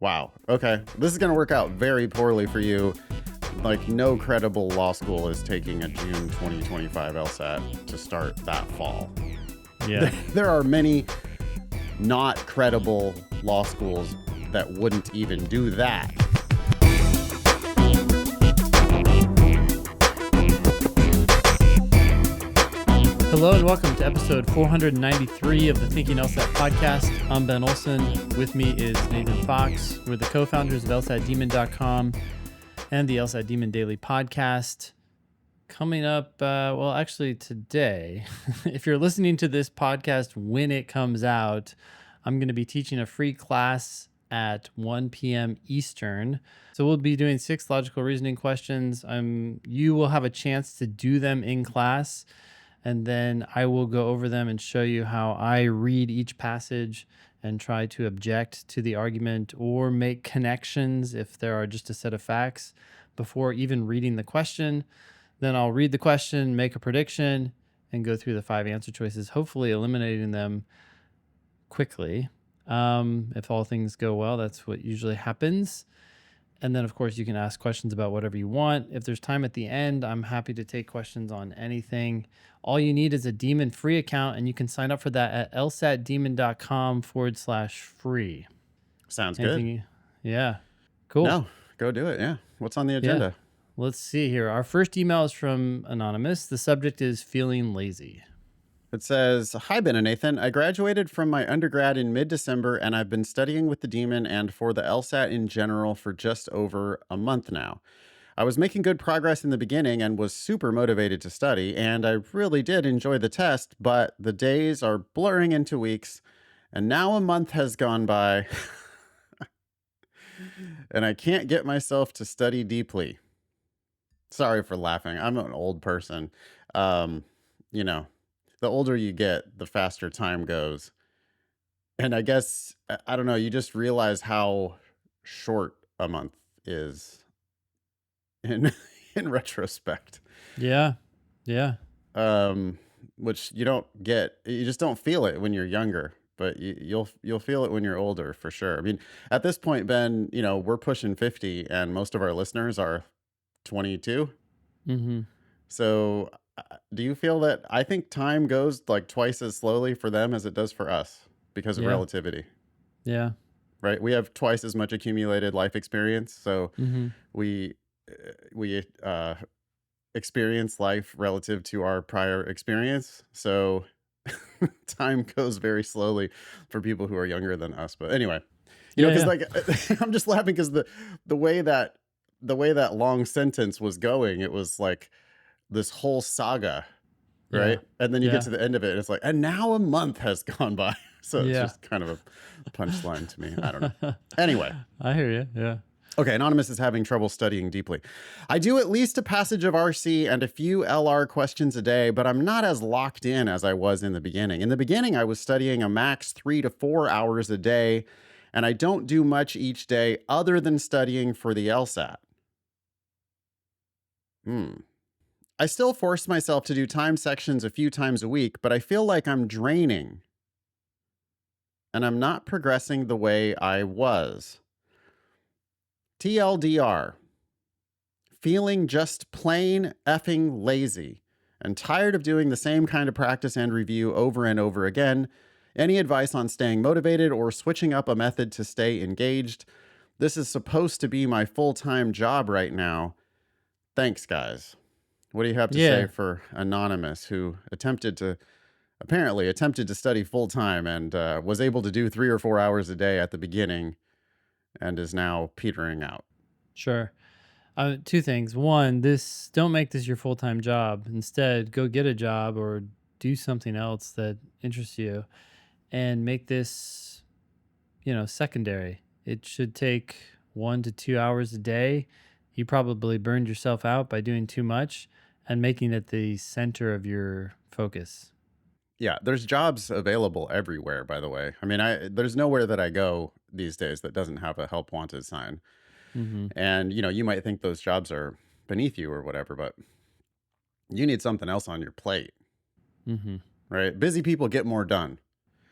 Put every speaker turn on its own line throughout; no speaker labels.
Wow. Okay. This is going to work out very poorly for you. Like, no credible law school is taking a June 2025 LSAT to start that fall.
Yeah.
There are many not credible law schools that wouldn't even do that.
Hello and welcome to episode 493 of the Thinking LSAT podcast. I'm Ben Olson. With me is Nathan Fox. We're the co-founders of LSATdemon.com and the LSAT Demon Daily podcast. Coming up, actually today, if you're listening to this podcast when it comes out, I'm going to be teaching a free class at 1 p.m. Eastern. So we'll be doing 6 logical reasoning questions. You will have a chance to do them in class, and then I will go over them and show you how I read each passage and try to object to the argument or make connections if there are just a set of facts before even reading the question. Then I'll read the question, make a prediction, and go through the 5 answer choices, hopefully eliminating them quickly. If all things go well, that's what usually happens. And then, of course, you can ask questions about whatever you want. If there's time at the end, I'm happy to take questions on anything. All you need is a Demon free account, and you can sign up for that at lsatdemon.com/free.
Sounds
Anything
good.
Yeah. Cool.
No, go do it. Yeah. What's on the agenda?
Yeah. Let's see here. Our first email is from Anonymous. The subject is feeling lazy.
It says, "Hi, Ben and Nathan. I graduated from my undergrad in mid-December, and I've been studying with the Demon and for the LSAT in general for just over a month now. I was making good progress in the beginning and was super motivated to study, and I really did enjoy the test, but the days are blurring into weeks, and now a month has gone by, and I can't get myself to study deeply." Sorry for laughing. I'm an old person. You know, the older you get, the faster time goes. And I guess, I don't know, you just realize how short a month is in in retrospect.
Yeah. Yeah.
Which you just don't feel it when you're younger, but you'll feel it when you're older for sure. I mean, at this point, Ben, we're pushing 50 and most of our listeners are 22.
Mm-hmm.
So do you feel that I think time goes like twice as slowly for them as it does for us because of
Yeah.
relativity,
Yeah.
right? We have twice as much accumulated life experience. So
Mm-hmm.
we experience life relative to our prior experience. So time goes very slowly for people who are younger than us. But anyway, because like I'm just laughing because the way that long sentence was going, it was like this whole saga, right? And then you get to the end of it, and it's like, and now a month has gone by. So it's just kind of a punchline to me. I don't know. Anyway,
I hear you. Yeah.
Okay, Anonymous is having trouble studying deeply. I do at least a passage of RC and a few LR questions a day, but I'm not as locked in as I was in the beginning. In the beginning, I was studying a max 3 to 4 hours a day, and I don't do much each day other than studying for the LSAT. I still force myself to do time sections a few times a week, but I feel like I'm draining, and I'm not progressing the way I was. TLDR, feeling just plain effing lazy and tired of doing the same kind of practice and review over and over again. Any advice on staying motivated or switching up a method to stay engaged? This is supposed to be my full-time job right now. Thanks, guys. What do you have to say for Anonymous, who apparently attempted to study full-time and was able to do 3 or 4 hours a day at the beginning and is now petering out?
Sure. 2 things. One, don't make this your full-time job. Instead, go get a job or do something else that interests you and make this, secondary. It should take 1 to 2 hours a day. You probably burned yourself out by doing too much and making it the center of your focus.
Yeah, there's jobs available everywhere, by the way. I mean, there's nowhere that I go these days that doesn't have a help wanted sign.
Mm-hmm.
And, you might think those jobs are beneath you or whatever, but you need something else on your plate, right? Busy people get more done,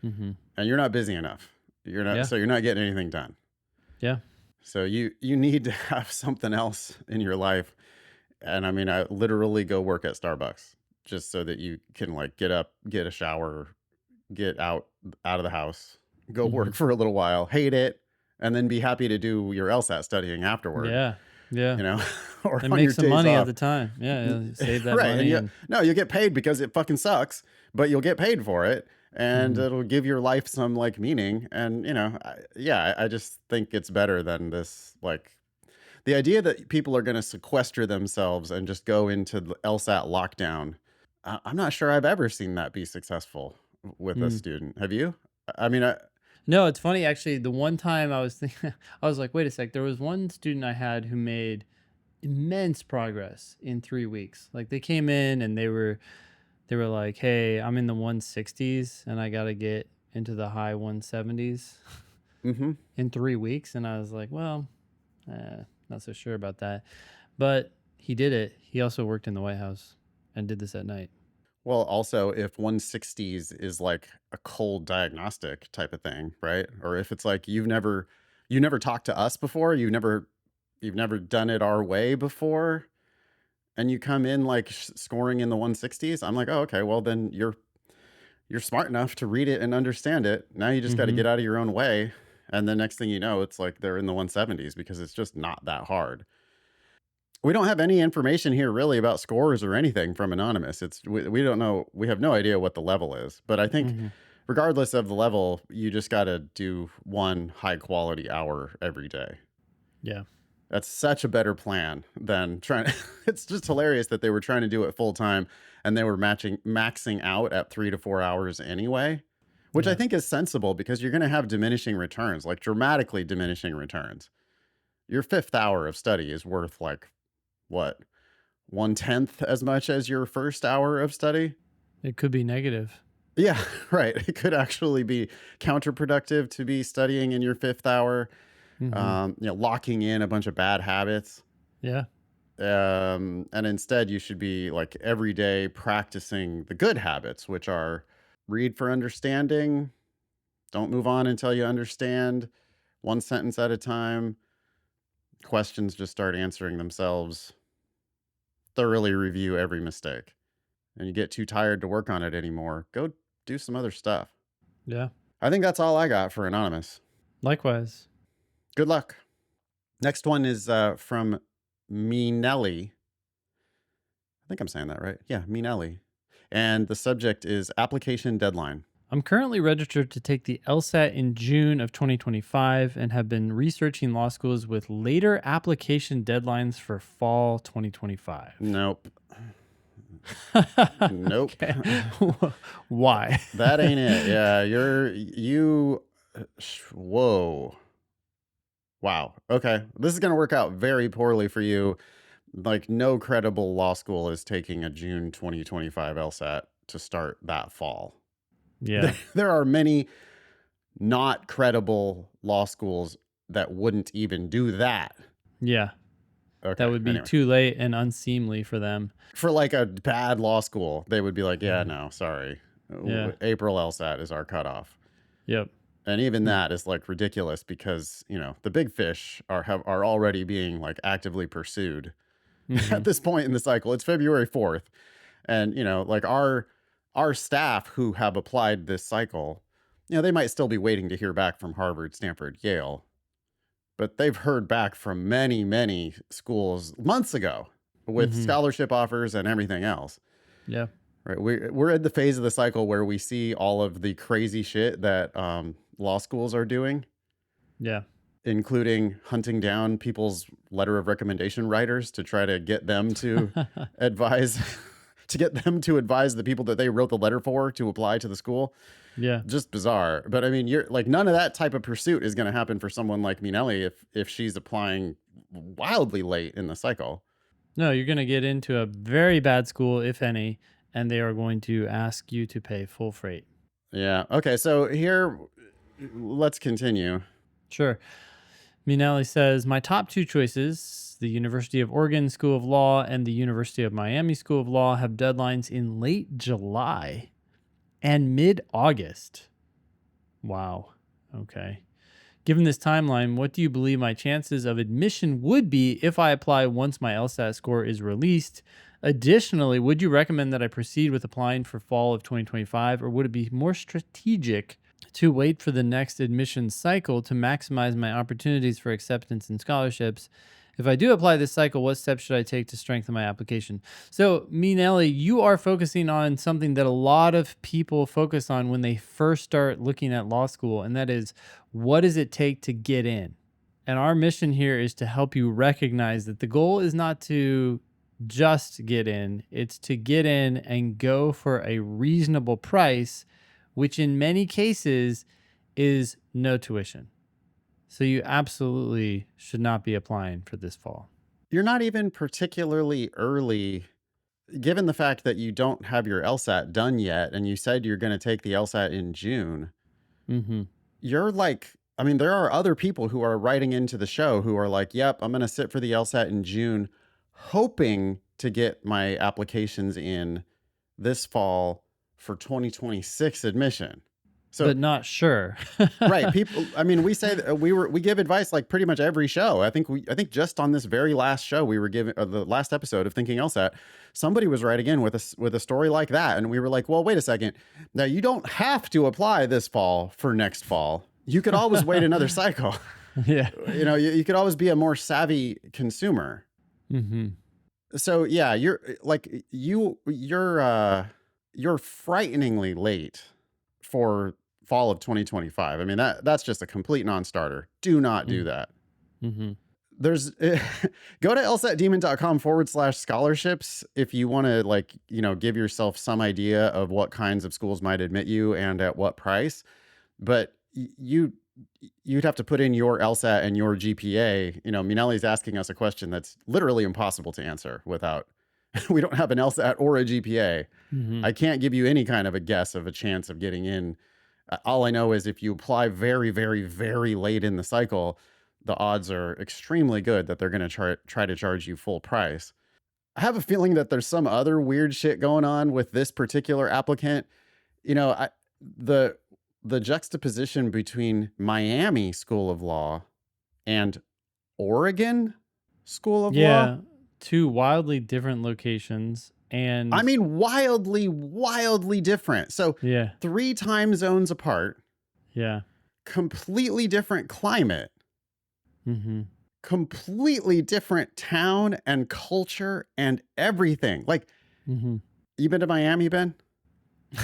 and you're not busy enough. So you're not getting anything done.
Yeah.
So you need to have something else in your life. And I mean, I literally go work at Starbucks just so that you can like get up, get a shower, get out of the house, go
Hmm.
work for a little while, hate it, and then be happy to do your LSAT studying afterward,
Yeah. Yeah.
you know, or
And
on
make
your
some
days
money at
off.
the time. Yeah. Save that
Right. And
money
you
and.
no, you'll get paid because it fucking sucks, but you'll get paid for it. And
Mhm.
it'll give your life some like meaning. And, I just think it's better than this like the idea that people are going to sequester themselves and just go into the LSAT lockdown. I'm not sure I've ever seen that be successful with a
Mm.
student. Have you? I mean,
No, it's funny actually. The one time I was thinking, I was like, wait a sec. There was one student I had who made immense progress in 3 weeks. Like they came in and they were like, hey, I'm in the 160s and I got to get into the high 170s
hmm
in 3 weeks. And I was like, well, not so sure about that. But he did it. He also worked in the White House and did this at night.
well, also if 160s is like a cold diagnostic type of thing, right? Or if it's like you never talked to us before, you've never done it our way before, and you come in like scoring in the 160s, I'm like, oh, okay, well then you're smart enough to read it and understand it. Now you just got to
Mm-hmm.
get out of your own way. And the next thing you know, it's like they're in the 170s because it's just not that hard. We don't have any information here really about scores or anything from Anonymous. We don't know. We have no idea what the level is. But I think
Mm-hmm.
regardless of the level, you just got to do one high quality hour every day.
Yeah.
That's such a better plan than trying. It's just hilarious that they were trying to do it full time and they were maxing out at 3 to 4 hours anyway, which I
Yeah.
think is sensible because you're going to have diminishing returns, like dramatically diminishing returns. Your fifth hour of study is worth like what, 1/10 as much as your first hour of study.
It could be negative.
Yeah, right. It could actually be counterproductive to be studying in your fifth hour,
Mm-hmm.
locking in a bunch of bad habits.
Yeah.
And instead you should be like every day practicing the good habits, which are read for understanding, don't move on until you understand, one sentence at a time, questions just start answering themselves, thoroughly review every mistake, and you get too tired to work on it anymore, go do some other stuff.
Yeah.
I think that's all I got for Anonymous.
Likewise.
Good luck. Next one is from Minelli. I think I'm saying that right. Yeah, Minelli. And the subject is application deadline.
I'm currently registered to take the LSAT in June of 2025 and have been researching law schools with later application deadlines for fall 2025.
Nope. Nope.
Okay. Why?
That ain't it. Yeah, whoa. Wow. Okay. This is going to work out very poorly for you. Like, no credible law school is taking a June 2025 LSAT to start that fall.
Yeah.
There are many not credible law schools that wouldn't even do that.
Yeah.
Okay.
That would be
Anyway,
too late and unseemly for them.
for like a bad law school, they would be like, yeah, no, sorry.
Yeah.
April LSAT is our cutoff.
Yep.
And even that is like ridiculous because, the big fish are already being like actively pursued
Mm-hmm.
at this point in the cycle. It's February 4th. And, like our staff who have applied this cycle, they might still be waiting to hear back from Harvard, Stanford, Yale, but they've heard back from many, many schools months ago with
Mm-hmm.
scholarship offers and everything else.
Yeah.
Right. We're at the phase of the cycle where we see all of the crazy shit that law schools are doing,
Yeah.
including hunting down people's letter of recommendation writers to try to get them to advise the people that they wrote the letter for to apply to the school.
Yeah.
Just bizarre. But I mean, you're like, none of that type of pursuit is going to happen for someone like Minelli if she's applying wildly late in the cycle.
No, you're going to get into a very bad school, if any, and they are going to ask you to pay full freight.
Yeah. Okay. So here, let's continue.
Sure. Minelli says, my top two choices, the University of Oregon School of Law and the University of Miami School of Law, have deadlines in late July and mid-August. Wow. Okay. Given this timeline, what do you believe my chances of admission would be if I apply once my LSAT score is released? Additionally, would you recommend that I proceed with applying for fall of 2025, or would it be more strategic to wait for the next admission cycle to maximize my opportunities for acceptance and scholarships? If I do apply this cycle, what steps should I take to strengthen my application? So, Minelli, you are focusing on something that a lot of people focus on when they first start looking at law school, and that is, what does it take to get in? And our mission here is to help you recognize that the goal is not to just get in, it's to get in and go for a reasonable price, which in many cases is no tuition. So you absolutely should not be applying for this fall.
You're not even particularly early, given the fact that you don't have your LSAT done yet, and you said you're going to take the LSAT in June.
Mm-hmm.
You're like, I mean, there are other people who are writing into the show who are like, yep, I'm going to sit for the LSAT in June, hoping to get my applications in this fall for 2026 admission. So,
But not sure.
right, people. I mean, we say that we give advice like pretty much every show. I think just on this very last show we were giving the last episode of Thinking LSAT, somebody was writing in with a story like that, and we were like, well, wait a second. Now you don't have to apply this fall for next fall. You could always wait another cycle.
Yeah.
You could always be a more savvy consumer.
Mm-hmm.
So yeah, you're frighteningly late for fall of 2025. I mean, that's just a complete non-starter. Do not do that.
Mm-hmm.
There's go to lsatdemon.com/scholarships if you want to give yourself some idea of what kinds of schools might admit you and at what price. But you'd have to put in your LSAT and your GPA. Minelli's asking us a question that's literally impossible to answer without. We don't have an LSAT or a GPA.
Mm-hmm.
I can't give you any kind of a guess of a chance of getting in. All I know is if you apply very, very, very late in the cycle, the odds are extremely good that they're going to try to charge you full price. I have a feeling that there's some other weird shit going on with this particular applicant. The juxtaposition between Miami School of Law and Oregon School of Law.
Yeah. Two wildly different locations. And
I mean, wildly, wildly different. So
yeah.
3 time zones apart.
Yeah.
Completely different climate.
Mm-hmm.
Completely different town and culture and everything. Like,
Mm-hmm.
You been to Miami, Ben?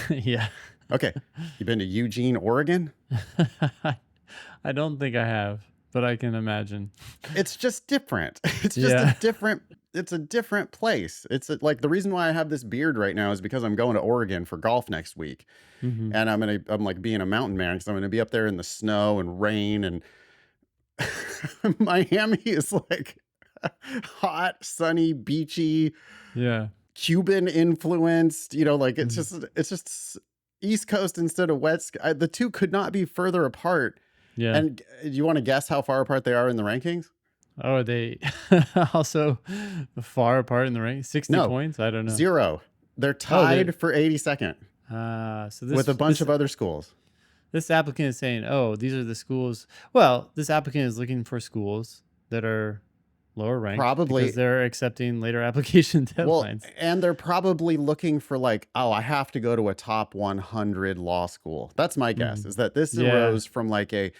Yeah.
Okay. You been to Eugene, Oregon?
I don't think I have, but I can imagine.
It's just different. It's just it's a different place. Like the reason why I have this beard right now is because I'm going to Oregon for golf next week.
Mm-hmm.
And I'm like being a mountain man because I'm going to be up there in the snow and rain, and Miami is like hot, sunny, beachy,
Yeah.
Cuban influenced, it's just East Coast instead of West. The two could not be further apart.
Yeah.
And do you want to guess how far apart they are in the rankings?
Oh, are they also far apart in the rank? 60 points? I don't know.
0. They're tied for 82nd.
So this,
with a bunch of other schools.
This applicant is saying, oh, these are the schools. Well, this applicant is looking for schools that are lower ranked.
Probably.
Because they're accepting later application deadlines.
Well, and they're probably looking for I have to go to a top 100 law school. That's my guess, is that this arose from okay,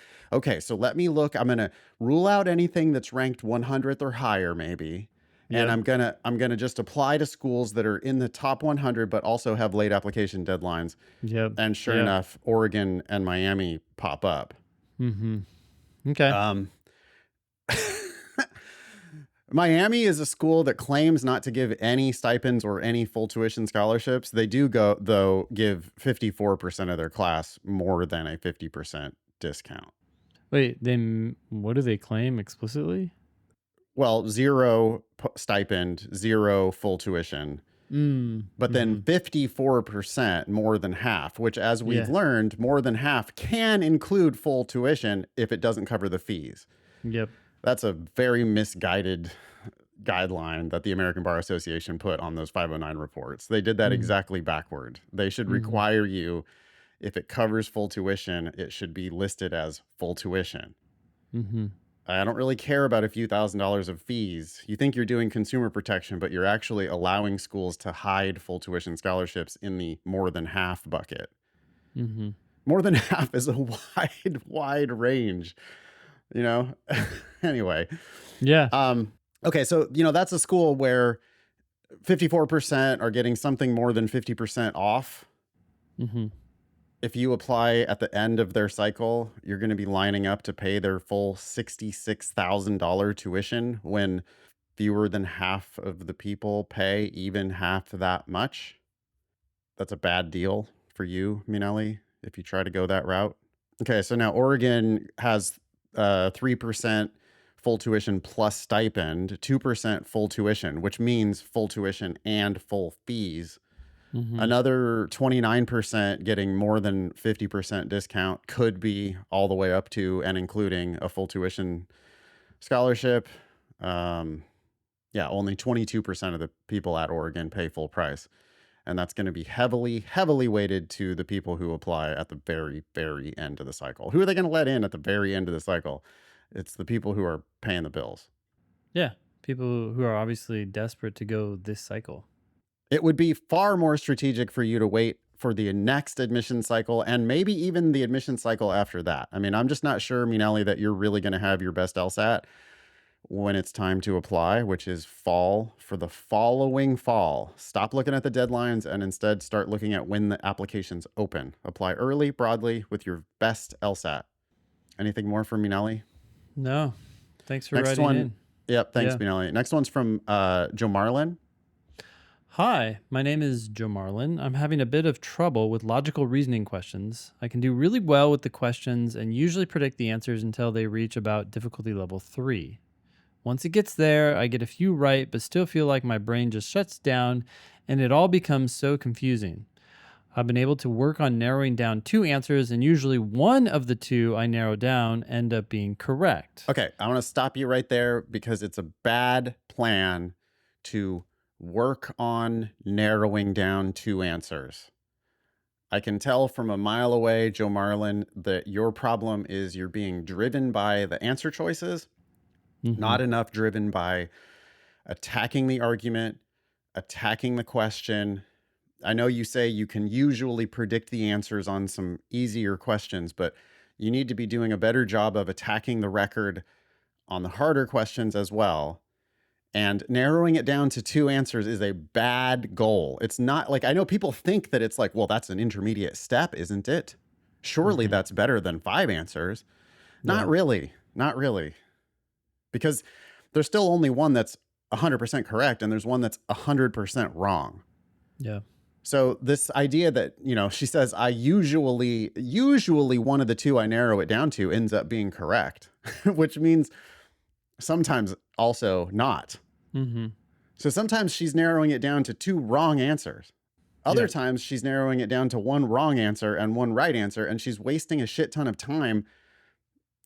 so let me look. I'm going to rule out anything that's ranked 100th or higher maybe. And I'm gonna just apply to schools that are in the top 100, but also have late application deadlines.
Yep.
And sure enough, Oregon and Miami pop up.
Mm-hmm. Okay.
Miami is a school that claims not to give any stipends or any full tuition scholarships. They do give 54% of their class more than a 50% discount.
Wait, what do they claim explicitly?
Well, 0 stipend, 0 full tuition. But then 54%, more than half, which as we've learned, more than half can include full tuition if it doesn't cover the fees.
Yep.
That's a very misguided guideline that the American Bar Association put on those 509 reports. They did that exactly backward. They should require you, if it covers full tuition, it should be listed as full tuition.
Mm-hmm.
I don't really care about a few $1,000s of fees. You think you're doing consumer protection, but you're actually allowing schools to hide full tuition scholarships in the more than half bucket.
Mm-hmm.
More than half is a wide range, you know? Anyway.
Yeah.
Okay, so, that's a school where 54% are getting something more than 50% off.
Mm-hmm.
If you apply at the end of their cycle, you're going to be lining up to pay their full $66,000 tuition when fewer than half of the people pay even half that much. That's a bad deal for you, Minelli, if you try to go that route. Okay, so now Oregon has 3% full tuition plus stipend, 2% full tuition, which means full tuition and full fees.
Mm-hmm.
Another 29% getting more than 50% discount, could be all the way up to and including a full tuition scholarship. Only 22% of the people at Oregon pay full price. And that's going to be heavily weighted to the people who apply at the very, very end of the cycle. Who are they going to let in at the very end of the cycle? It's the people who are paying the bills.
Yeah. People who are obviously desperate to go this cycle.
It would be far more strategic for you to wait for the next admission cycle and maybe even the admission cycle after that. I mean, I'm just not sure, Minelli, that you're really going to have your best LSAT when it's time to apply, which is fall for the following fall. Stop looking at the deadlines and instead start looking at when the applications open. Apply early, broadly, with your best LSAT. Anything more from Minelli?
No. Thanks for
Next
writing
one.
in.
Yep, thanks,
Yeah.
Minelli. Next one's from Joe Marlin.
Hi, my name is Joe Marlin. I'm having a bit of trouble with logical reasoning questions. I can do really well with the questions and usually predict the answers until they reach about difficulty level 3. Once it gets there, I get a few right, but still feel like my brain just shuts down and it all becomes so confusing. I've been able to work on narrowing down 2 answers, and usually one of the 2 I narrow down end up being correct.
Okay, I want to stop you right there because it's a bad plan to work on narrowing down 2 answers. I can tell from a mile away, Joe Marlin, that your problem is you're being driven by the answer choices, not enough driven by attacking the argument, attacking the question. I know you say you can usually predict the answers on some easier questions, but you need to be doing a better job of attacking the record on the harder questions as well. And narrowing it down to 2 answers is a bad goal. It's not like, I know people think that it's like, well, that's an intermediate step, isn't it? Surely that's better than 5 answers. Not really. Not really. Because there's still only one that's 100% correct and there's one that's 100% wrong.
Yeah.
So this idea that, she says, I usually one of the 2 I narrow it down to ends up being correct, which means sometimes also not.
Mm-hmm.
So sometimes she's narrowing it down to 2 wrong answers. Other times she's narrowing it down to 1 wrong answer and 1 right answer, and she's wasting a shit ton of time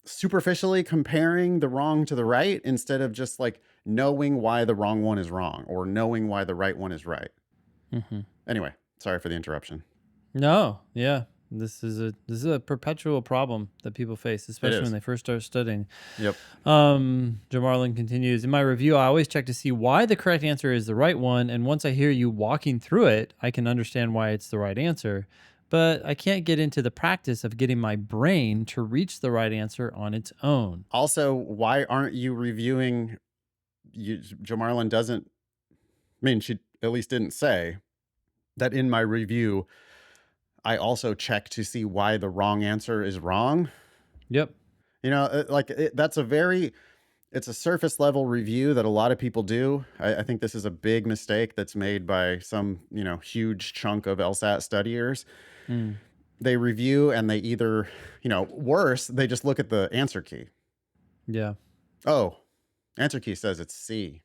superficially comparing the wrong to the right instead of just like knowing why the wrong one is wrong or knowing why the right one is right.
Mm-hmm.
Anyway, sorry for the interruption.
No, yeah. This is a perpetual problem that people face, especially when they first start studying.
Yep.
Joe Marlin continues, in my review, I always check to see why the correct answer is the right one. And once I hear you walking through it, I can understand why it's the right answer. But I can't get into the practice of getting my brain to reach the right answer on its own.
Also, why aren't you reviewing? Joe Marlin doesn't, she at least didn't say that in my review, I also check to see why the wrong answer is wrong.
Yep.
That's it's a surface level review that a lot of people do. I think this is a big mistake that's made by some, huge chunk of LSAT studiers. They review and they either, worse, they just look at the answer key.
Yeah.
Oh, answer key says it's C.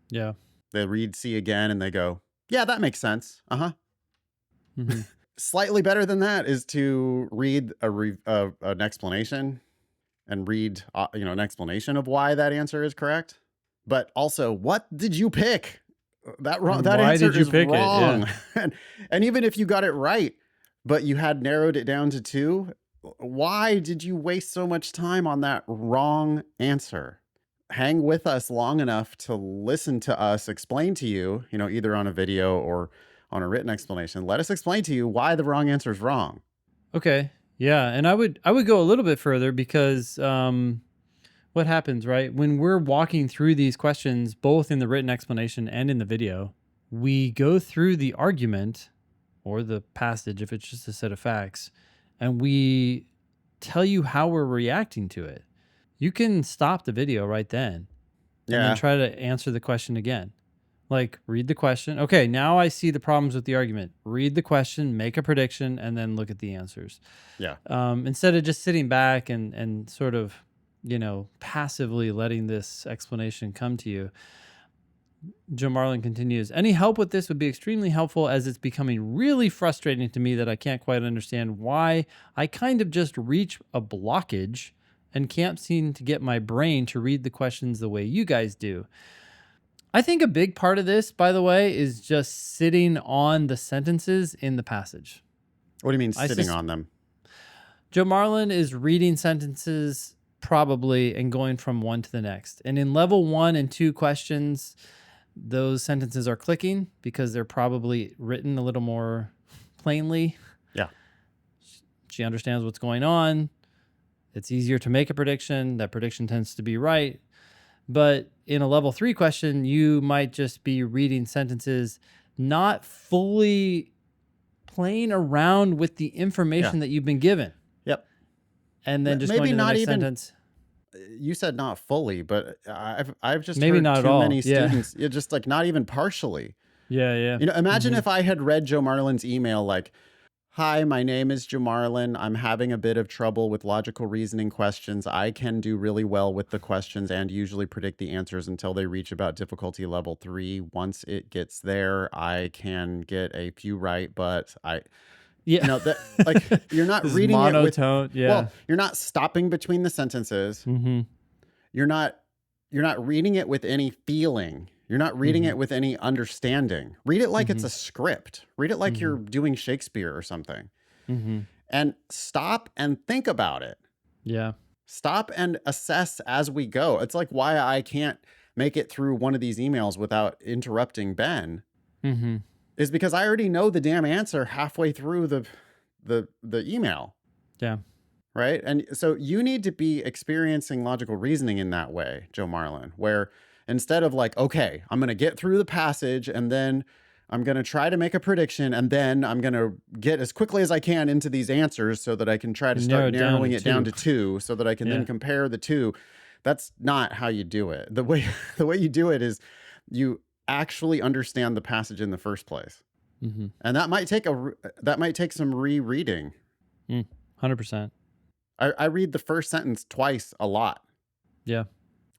Yeah.
They read C again and they go, yeah, that makes sense. Uh-huh.
Mm-hmm.
Slightly better than that is to read an explanation and read, an explanation of why that answer is correct. But also, what did you pick? That answer
did you
is
pick
wrong.
it? Yeah.
and even if you got it right, but you had narrowed it down to 2, Why did you waste so much time on that wrong answer? Hang with us long enough to listen to us explain to you, either on a video or on a written explanation. Let us explain to you why the wrong answer is wrong.
Okay. Yeah, and I would go a little bit further because what happens, right? When we're walking through these questions, both in the written explanation and in the video, we go through the argument or the passage, if it's just a set of facts, and we tell you how we're reacting to it. You can stop the video right then and then
Yeah.
try to answer the question again. Like, read the question. Okay, now I see the problems with the argument. Read the question, make a prediction, and then look at the answers.
Yeah.
Instead of just sitting back and sort of, passively letting this explanation come to you. Joe Marlin continues, any help with this would be extremely helpful as it's becoming really frustrating to me that I can't quite understand why I kind of just reach a blockage and can't seem to get my brain to read the questions the way you guys do. I think a big part of this, by the way, is just sitting on the sentences in the passage.
What do you mean sitting on them?
Joe Marlin is reading sentences probably and going from one to the next. And in level 1 and 2 questions, those sentences are clicking because they're probably written a little more plainly.
Yeah.
She understands what's going on. It's easier to make a prediction. That prediction tends to be right. But in a level 3 question, you might just be reading sentences, not fully playing around with the information that you've been given.
Yep.
And then just maybe going to the next sentence.
You said not fully, but I've just
maybe
heard
not
too
at all.
many students, just like not even partially.
Yeah.
Imagine if I had read Joe Marlin's email like, hi, my name is Joe Marlin. I'm having a bit of trouble with logical reasoning questions. I can do really well with the questions and usually predict the answers until they reach about difficulty level 3. Once it gets there, I can get a few right, but you're not reading
monotone,
it with, well, you're not stopping between the sentences.
Mm-hmm.
You're not reading it with any feeling. You're not reading it with any understanding. Read it like it's a script. Read it like you're doing Shakespeare or something. And stop and think about it.
Yeah.
Stop and assess as we go. It's like why I can't make it through one of these emails without interrupting Ben. Is because I already know the damn answer halfway through the email.
Yeah.
Right? And so you need to be experiencing logical reasoning in that way, Joe Marlin, where instead of like, okay, I'm going to get through the passage and then I'm going to try to make a prediction and then I'm going to get as quickly as I can into these answers so that I can try to start narrowing it down to 2 so that I can then compare the 2. That's not how you do it. The way you do it is you actually understand the passage in the first place. And that might take some rereading.
100%.
I read the first sentence twice a lot.
Yeah.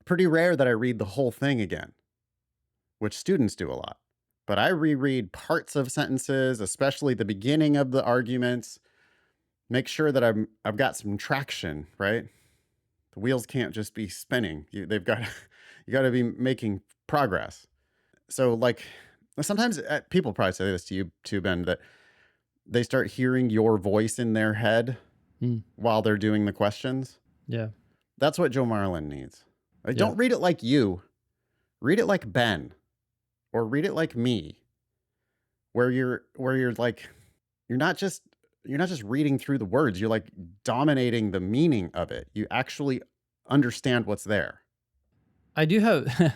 Pretty rare that I read the whole thing again, which students do a lot. But I reread parts of sentences, especially the beginning of the arguments. Make sure that I've got some traction, right? The wheels can't just be spinning. You got to be making progress. So like sometimes people probably say this to you too, Ben, that they start hearing your voice in their head while they're doing the questions.
Yeah.
That's what Joe Marlin needs. Don't read it like you. Read it like Ben, or read it like me, where you're like, you're not just reading through the words. You're like dominating the meaning of it. You actually understand what's there.
I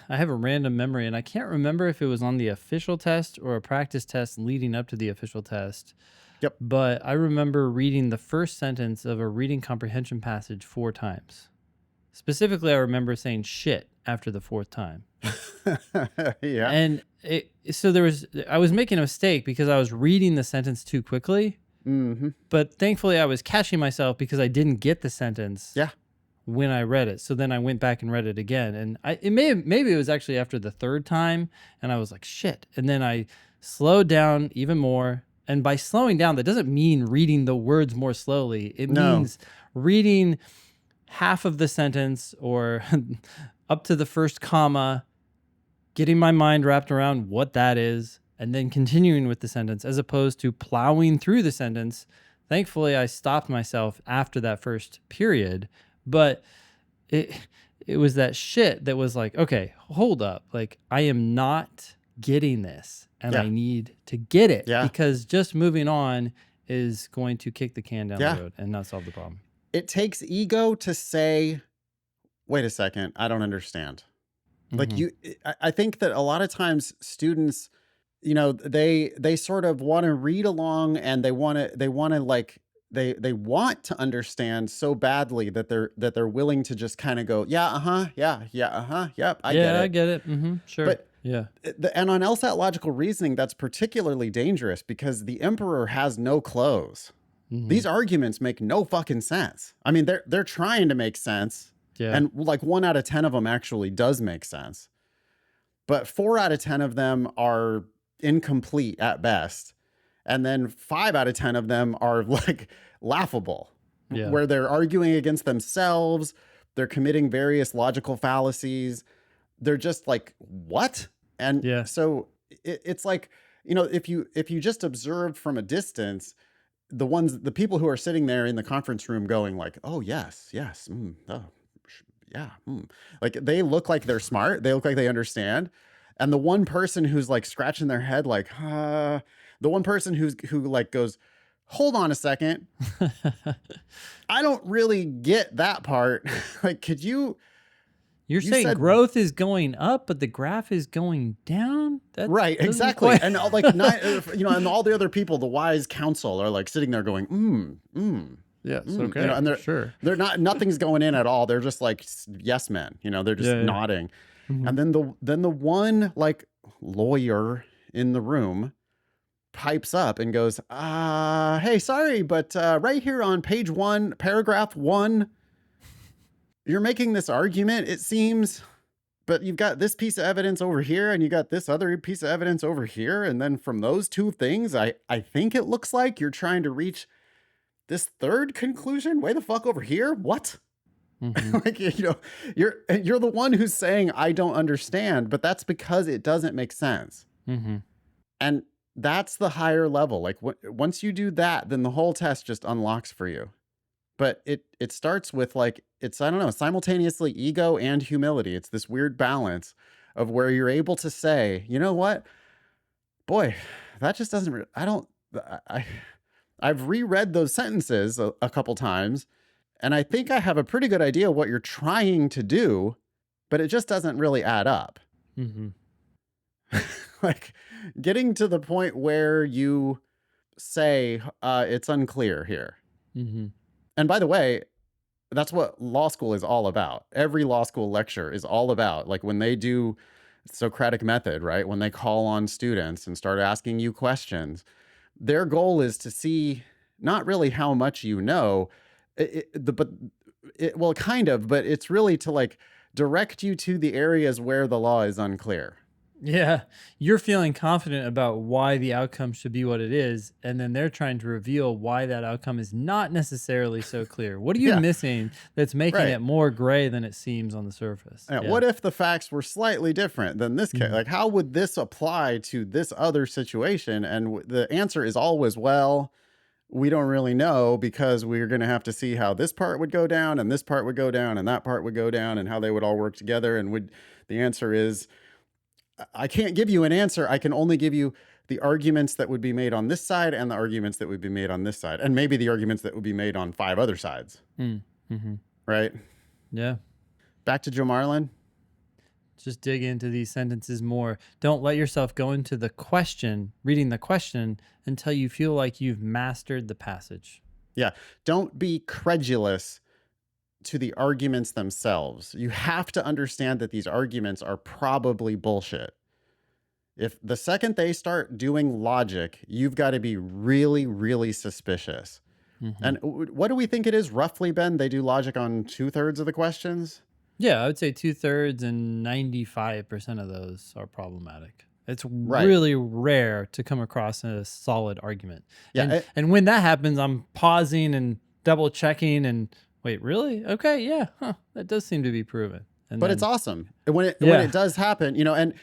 have a random memory, and I can't remember if it was on the official test or a practice test leading up to the official test.
Yep.
But I remember reading the first sentence of a reading comprehension passage 4 times. Specifically, I remember saying shit after the 4th time.
Yeah.
And I was making a mistake because I was reading the sentence too quickly. But thankfully, I was catching myself because I didn't get the sentence.
Yeah.
When I read it. So then I went back and read it again. And maybe it was actually after the 3rd time. And I was like, shit. And then I slowed down even more. And by slowing down, that doesn't mean reading the words more slowly. It means reading half of the sentence or up to the first comma, getting my mind wrapped around what that is, and then continuing with the sentence, as opposed to plowing through the sentence, Thankfully, I stopped myself after that first period, but it it was that shit that was like, okay, hold up. Like, I am not getting this and
Yeah.
I need to get it,
Yeah.
because just moving on is going to kick the can down
Yeah.
the road and not solve the problem.
It takes ego to say, wait a second, I don't understand. Like
Mhm.
I think that a lot of times students, they sort of want to read along, and they want to like they want to understand so badly that they're willing to just kind of go, yeah, uh-huh, yeah, uh-huh, yep, I get
Yeah, I
it.
get it. Mhm. Sure.
But
Yeah.
and on LSAT logical reasoning, that's particularly dangerous because the emperor has no clothes.
Mhm.
These arguments make no fucking sense. I mean, they're trying to make sense,
Yeah.
and like 1 out of 10 of them actually does make sense, but 4 out of 10 of them are incomplete at best. And then 5 out of 10 of them are like laughable,
Yeah.
where they're arguing against themselves. They're committing various logical fallacies. They're just like, what? And
Yeah.
so it's like, if you just observed from a distance, the people who are sitting there in the conference room going like, oh, yes, yes. Oh, yeah. Like they look like they're smart. They look like they understand. And the one person who's like scratching their head, like, the one person who like goes, hold on a second. I don't really get that part. Like,
You're
you
saying
said,
growth is going up, but the graph is going down? That
right,
doesn't
exactly.
quite.
And like, not, and all the other people, the wise counsel are like sitting there going,
Yes.
and
Okay. Sure.
they're not, nothing's going in at all. They're just like yes men, they're just
Yeah. Yeah.
nodding.
Mhm.
And then the one like lawyer in the room pipes up and goes, hey, sorry, but right here on page 1, paragraph 1, you're making this argument, it seems, but you've got this piece of evidence over here and you got this other piece of evidence over here. And then from those two things, I think it looks like you're trying to reach this third conclusion way the fuck over here. What?
Mhm.
Like, you're the one who's saying, I don't understand, but that's because it doesn't make sense.
Mhm.
And that's the higher level. Like once you do that, then the whole test just unlocks for you. But it starts with like, it's, I don't know, simultaneously ego and humility. It's this weird balance of where you're able to say, you know what, boy, that just doesn't, I don't, I, I've reread those sentences a couple times, and I think I have a pretty good idea what you're trying to do, but it just doesn't really add up.
Mhm.
Like getting to the point where you say, it's unclear here.
Mhm.
And by the way, that's what law school is all about. Every law school lecture is all about, like when they do Socratic method, right? When they call on students and start asking you questions, their goal is to see not really how much you know, well, kind of, but it's really to like direct you to the areas where the law is unclear.
Yeah, you're feeling confident about why the outcome should be what it is, and then they're trying to reveal why that outcome is not necessarily so clear. What are you
Yeah,
missing that's making
right.
it more gray than it seems on the surface?
Yeah,
Yeah.
what if the facts were slightly different than this case?
Mhm.
Like, how would this apply to this other situation? And the answer is always, well, we don't really know because we're going to have to see how this part would go down and this part would go down and that part would go down and how they would all work together. And the answer is, I can't give you an answer. I can only give you the arguments that would be made on this side and the arguments that would be made on this side, and maybe the arguments that would be made on 5 other sides.
Mm. Mhm.
Right?
Yeah.
Back to Joe Marlin.
Just dig into these sentences more. Don't let yourself go into the question, reading the question, until you feel like you've mastered the passage.
Yeah. Don't be credulous to the arguments themselves. You have to understand that these arguments are probably bullshit. If the second they start doing logic, you've got to be really, really suspicious.
Mhm.
And what do we think it is roughly, Ben? They do logic on 2/3 of the questions?
Yeah, I would say 2/3 and 95% of those are problematic. It's
Right.
really rare to come across a solid argument.
Yeah.
And when that happens, I'm pausing and double checking and wait, really? Okay, yeah, huh, that does seem to be proven. And
but
then,
it's awesome. And when it
yeah,
does happen, and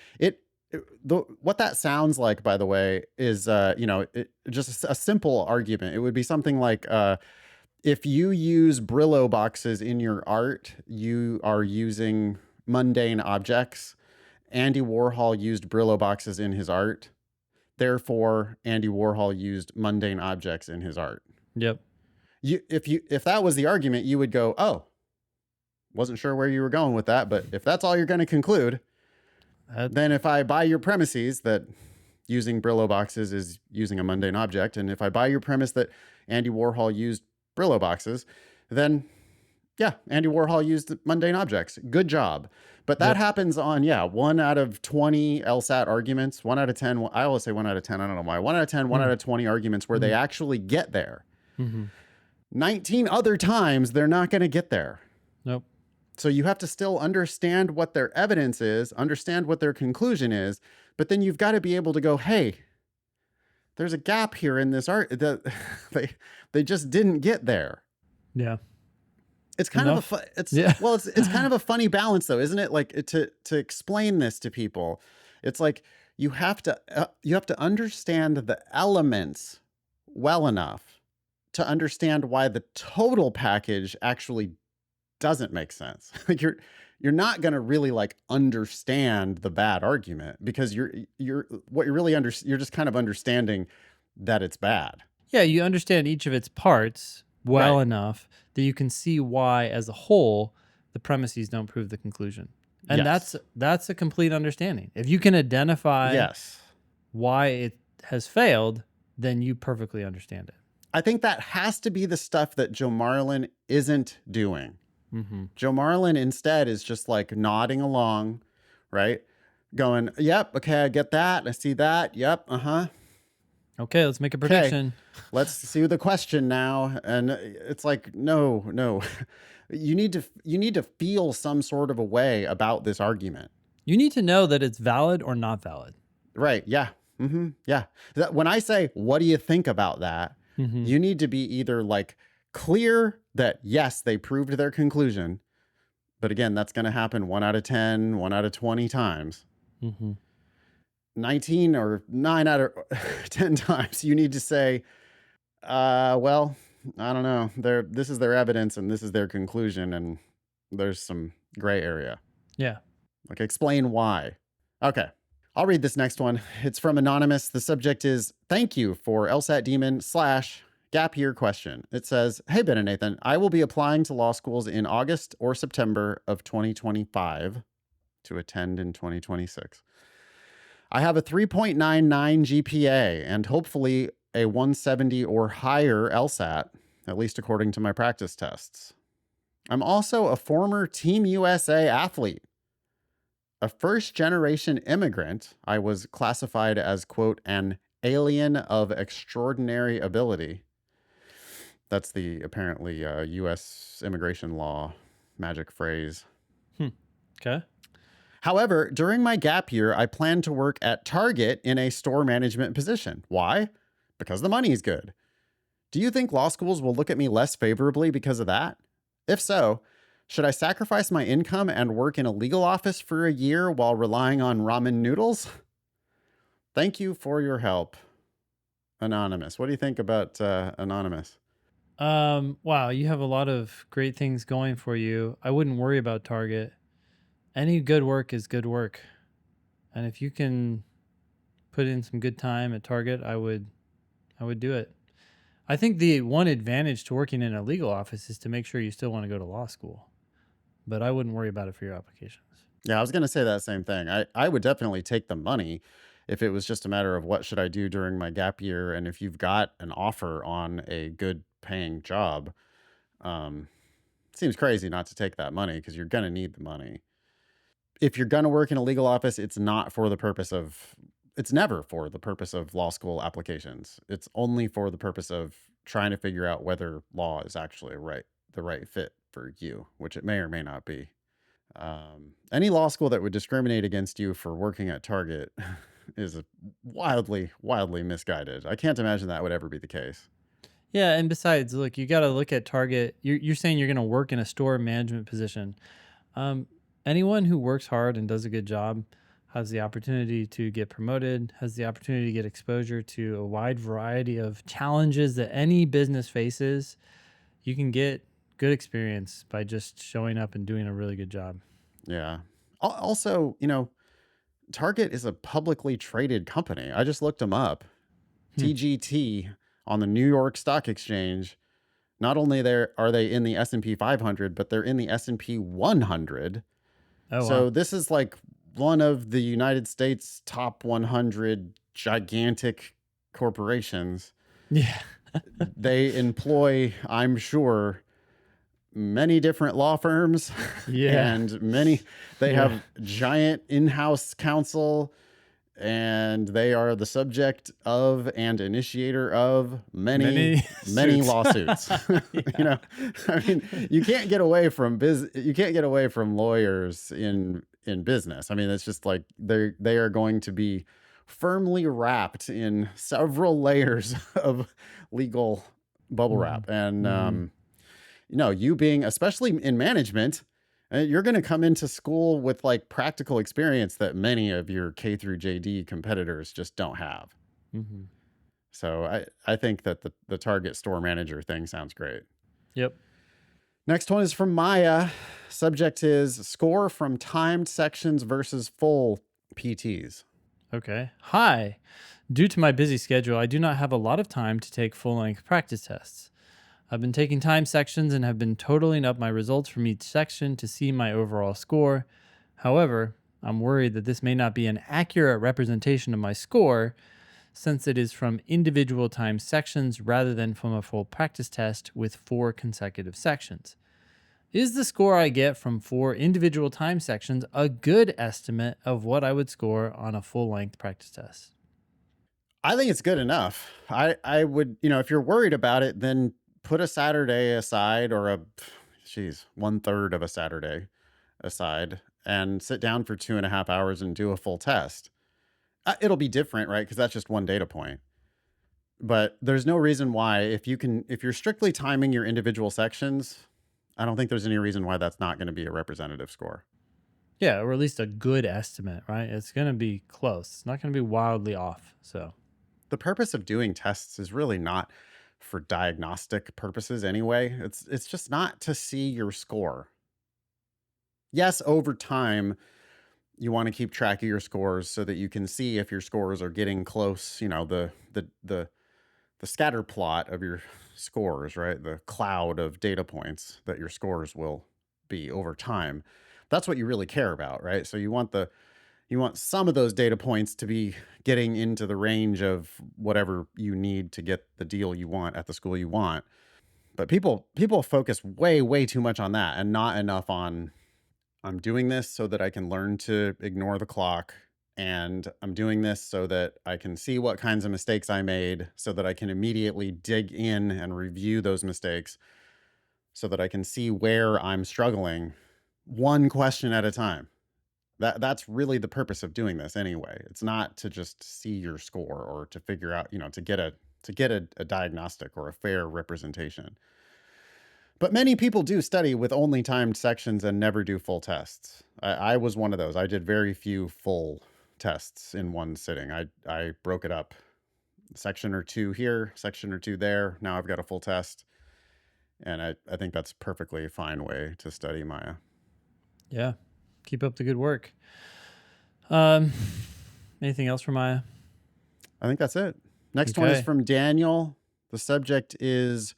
what that sounds like, by the way, is just a simple argument. It would be something like, if you use Brillo boxes in your art, you are using mundane objects. Andy Warhol used Brillo boxes in his art. Therefore, Andy Warhol used mundane objects in his art.
Yep.
If that was the argument, you would go, oh, wasn't sure where you were going with that, but if that's all you're going to conclude, then if I buy your premises that using Brillo boxes is using a mundane object, and if I buy your premise that Andy Warhol used Brillo boxes, then yeah, Andy Warhol used mundane objects. Good job. But that happens on, 1 out of 20 LSAT arguments, 1 out of 10. I always say 1 out of 10. I don't know why. 1 out of 10, 1 out of 20 arguments where they actually get there. 19 other times, they're not going to get there.
Nope.
So you have to still understand what their evidence is, understand what their conclusion is, but then you've got to be able to go, hey, there's a gap here in this art that they just didn't get there.
Yeah.
It's kind of it's kind of a funny balance though, isn't it? Like to explain this to people, it's like you have to understand the elements well enough to understand why the total package actually doesn't make sense. Like you're not going to really like understand the bad argument because you're just kind of understanding that it's bad.
Yeah, you understand each of its parts well enough that you can see why, as a whole, the premises don't prove the conclusion. And that's a complete understanding. If you can identify why it has failed, then you perfectly understand it.
I think that has to be the stuff that Joe Marlin isn't doing. Joe Marlin instead is just like nodding along, right? Going, yep, okay, I get that. I see that. Yep,
Okay, let's make a prediction.
Okay, let's see the question now. And it's like, no. You need to feel some sort of a way about this argument.
You need to know that it's valid or not valid.
Right, yeah. Yeah. When I say, what do you think about that? You need to be either like clear that, yes, they proved their conclusion. But again, that's going to happen 1 out of 10, 1 out of 20 times. 19 or 9 out of 10 times, you need to say, well, I don't know. This is their evidence and this is their conclusion. And there's some gray area.
Yeah.
Like, explain why. Okay. I'll read this next one. It's from Anonymous. The subject is, thank you for LSAT Demon / gap year question. It says, hey, Ben and Nathan, I will be applying to law schools in August or September of 2025 to attend in 2026. I have a 3.99 GPA and hopefully a 170 or higher LSAT, at least according to my practice tests. I'm also a former Team USA athlete. A first-generation immigrant, I was classified as, quote, an alien of extraordinary ability. That's the apparently U.S. immigration law magic phrase.
Okay.
However, during my gap year, I plan to work at Target in a store management position. Why? Because the money is good. Do you think law schools will look at me less favorably because of that? If so, should I sacrifice my income and work in a legal office for a year while relying on ramen noodles? Thank you for your help. Anonymous. What do you think about Anonymous?
Wow, you have a lot of great things going for you. I wouldn't worry about Target. Any good work is good work. And if you can put in some good time at Target, I would do it. I think the one advantage to working in a legal office is to make sure you still want to go to law school. But I wouldn't worry about it for your applications.
Yeah, I was going to say that same thing. I would definitely take the money if it was just a matter of what should I do during my gap year. And if you've got an offer on a good paying job, it seems crazy not to take that money because you're going to need the money. If you're going to work in a legal office, it's never for the purpose of law school applications. It's only for the purpose of trying to figure out whether law is actually the right fit for you, which it may or may not be. Any law school that would discriminate against you for working at Target is wildly misguided. I can't imagine that would ever be the case.
Yeah, and besides, look, you got to look at Target. You're saying you're going to work in a store management position. Anyone who works hard and does a good job, has the opportunity to get promoted, has the opportunity to get exposure to a wide variety of challenges that any business faces. You can get good experience by just showing up and doing a really good job.
Yeah. Also, Target is a publicly traded company. I just looked them up.
Hmm.
TGT on the New York Stock Exchange. Not only are they in the S&P 500, but they're in the S&P 100.
Oh, wow.
So this is like one of the United States top 100 gigantic corporations.
Yeah.
They employ, I'm sure, many different law firms
Yeah.
and they
Yeah.
have giant in-house counsel, and they are the subject of and initiator of many
Many
many
suits.
lawsuits.
Yeah.
I mean, you can't get away from lawyers in business. I mean, it's just like they are going to be firmly wrapped in several layers of legal bubble wrap. And
Mhm.
you being, especially in management, you're going to come into school with like practical experience that many of your K through JD competitors just don't have.
Mhm.
So I think that the Target store manager thing sounds great.
Yep.
Next one is from Maya. Subject is score from timed sections versus full PTs.
Okay. Hi. Due to my busy schedule, I do not have a lot of time to take full-length practice tests. I've been taking time sections and have been totaling up my results from each section to see my overall score. However, I'm worried that this may not be an accurate representation of my score since it is from individual time sections rather than from a full practice test with 4 consecutive sections. Is the score I get from 4 individual time sections a good estimate of what I would score on a full-length practice test?
I think it's good enough. I would, if you're worried about it, then put a Saturday aside, or one third of a Saturday aside, and sit down for 2.5 hours and do a full test. It'll be different, right? Because that's just one data point. But there's no reason why, if you're strictly timing your individual sections, I don't think there's any reason why that's not going to be a representative score.
Yeah, or at least a good estimate, right? It's going to be close. It's not going to be wildly off. So,
The purpose of doing tests is really not for diagnostic purposes anyway. It's just not to see your score. Yes, over time, you want to keep track of your scores so that you can see if your scores are getting close, the scatter plot of your scores, right? The cloud of data points that your scores will be over time. That's what you really care about, right? So you want some of those data points to be getting into the range of whatever you need to get the deal you want at the school you want. But people focus way too much on that and not enough on, I'm doing this so that I can learn to ignore the clock, and I'm doing this so that I can see what kinds of mistakes I made so that I can immediately dig in and review those mistakes so that I can see where I'm struggling, one question at a time. That's really the purpose of doing this anyway. It's not to just see your score or to figure out, to get a diagnostic or a fair representation. But many people do study with only timed sections and never do full tests. I was one of those. I did very few full tests in one sitting. I broke it up, section or two here, section or two there. Now I've got a full test. And I think that's a perfectly fine way to study, Maya.
yeah. Keep up the good work. Um, anything else from Maya?
I think that's it. Next one is
Okay.
from Daniel. The subject is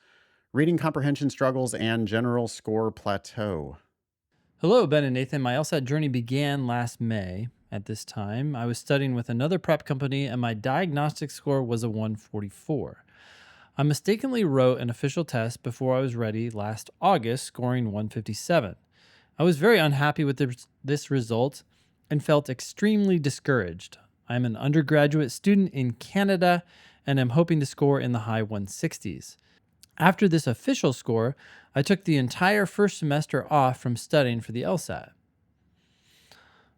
reading comprehension struggles and general score plateau.
Hello, Ben and Nathan. My LSAT journey began last May. At this time, I was studying with another prep company, and my diagnostic score was a 144. I mistakenly wrote an official test before I was ready last August, scoring 157. I was very unhappy with this result and felt extremely discouraged. I am an undergraduate student in Canada and am hoping to score in the high 160s. After this official score, I took the entire first semester off from studying for the LSAT.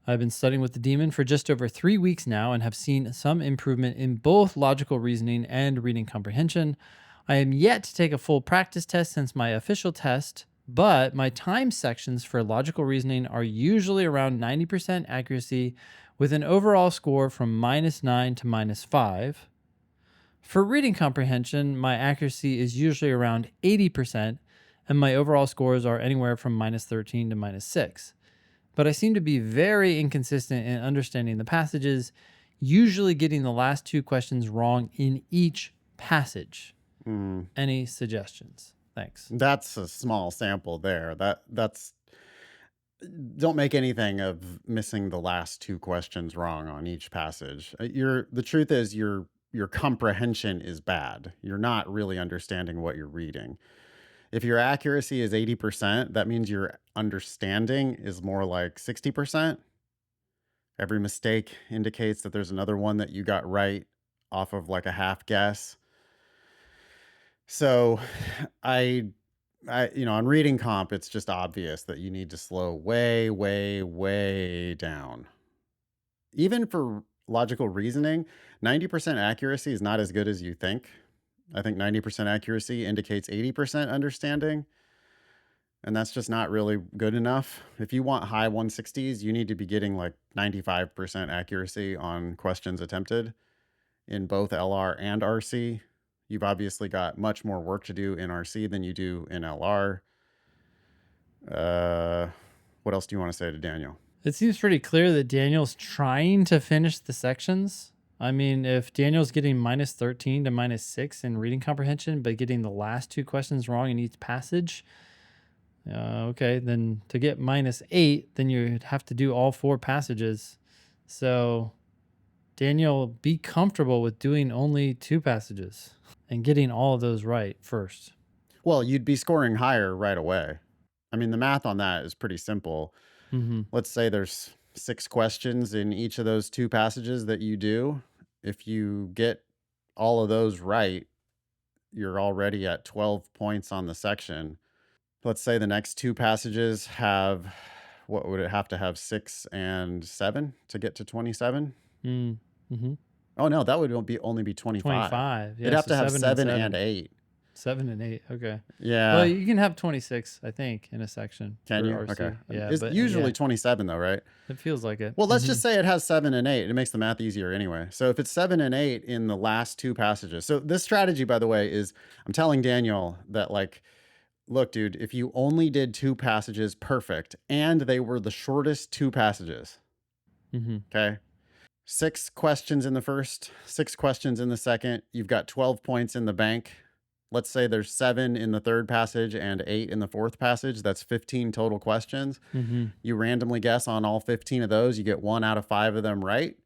I've been studying with the demon for just over 3 weeks now and have seen some improvement in both logical reasoning and reading comprehension. I am yet to take a full practice test since my official test But my time sections for logical reasoning are usually around 90% accuracy with an overall score from -9 to -5. For reading comprehension, my accuracy is usually around 80%, and my overall scores are anywhere from -13 to -6. But I seem to be very inconsistent in understanding the passages, usually getting the last two questions wrong in each passage.
Mm,
Any suggestions? Thanks.
that's a small sample there. That's don't make anything of missing the last two questions wrong on each passage. The truth is your comprehension is bad. You're not really understanding what you're reading. If your accuracy is 80%, that means your understanding is more like 60%. Every mistake indicates that there's another one that you got right off of like a half guess. So on reading comp, it's just obvious that you need to slow way, way, way down. Even for logical reasoning, 90% accuracy is not as good as you think. I think 90% accuracy indicates 80% understanding, and that's just not really good enough. If you want high 160s, you need to be getting like 95% accuracy on questions attempted in both LR and RC. You've obviously got much more work to do in RC than you do in LR. What else do you want to say to Daniel?
It seems pretty clear that Daniel's trying to finish the sections. I mean, if Daniel's getting -13 to -6 in reading comprehension, but getting the last two questions wrong in each passage, okay, then to get -8, then you'd have to do all four passages. So, Daniel, be comfortable with doing only two passages and getting all of those right first.
Well, you'd be scoring higher right away. I mean, the math on that is pretty simple.
Mm-hmm.
Let's say there's 6 questions in each of those two passages that you do. If you get all of those right, you're already at 12 points on the section. Let's say the next two passages have, what would it have to have, 6 and 7 to get to 27?
Mm-hmm.
Oh, no, that would only be 25.
25. Yeah,
It'd have
so
to have
7
7
and
and
7.
8.
7 and 8. Okay.
Yeah.
Well, you can have 26, I think, in a section.
Can
for
you?
RC.
Okay.
Yeah,
It's
but
usually
yeah,
27 though, right?
it feels like it.
Well, let's just say it has 7 and 8. It makes the math easier anyway. So if it's 7 and 8 in the last two passages. So this strategy, by the way, is I'm telling Daniel that, like, look, dude, if you only did two passages perfect and they were the shortest two passages,
Mm-hmm.
okay? 6 questions in the first, 6 questions in the second. You've got 12 points in the bank. Let's say there's 7 in the third passage and 8 in the fourth passage. That's 15 total questions.
Mm-hmm.
You randomly guess on all 15 of those. You get 1 out of 5 of them right.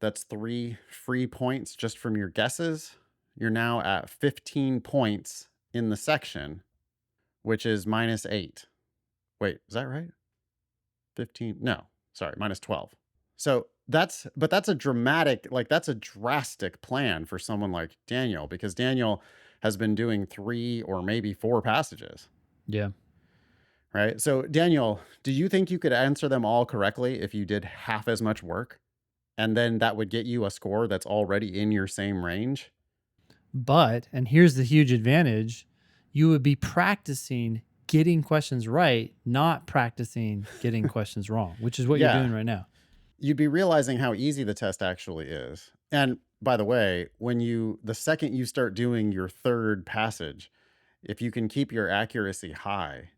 That's 3 free points just from your guesses. You're now at 15 points in the section, which is -8. Wait, is that right? 15? No, sorry, -12. So that's a dramatic, like, that's a drastic plan for someone like Daniel, because Daniel has been doing 3 or maybe 4 passages,
Yeah.
right? So Daniel, do you think you could answer them all correctly if you did half as much work? And then that would get you a score that's already in your same range?
But, and here's the huge advantage, you would be practicing getting questions right, not practicing getting questions wrong, which is what you're
Yeah.
doing right now.
You'd be realizing how easy the test actually is. And by the way, the second you start doing your third passage, if you can keep your accuracy high,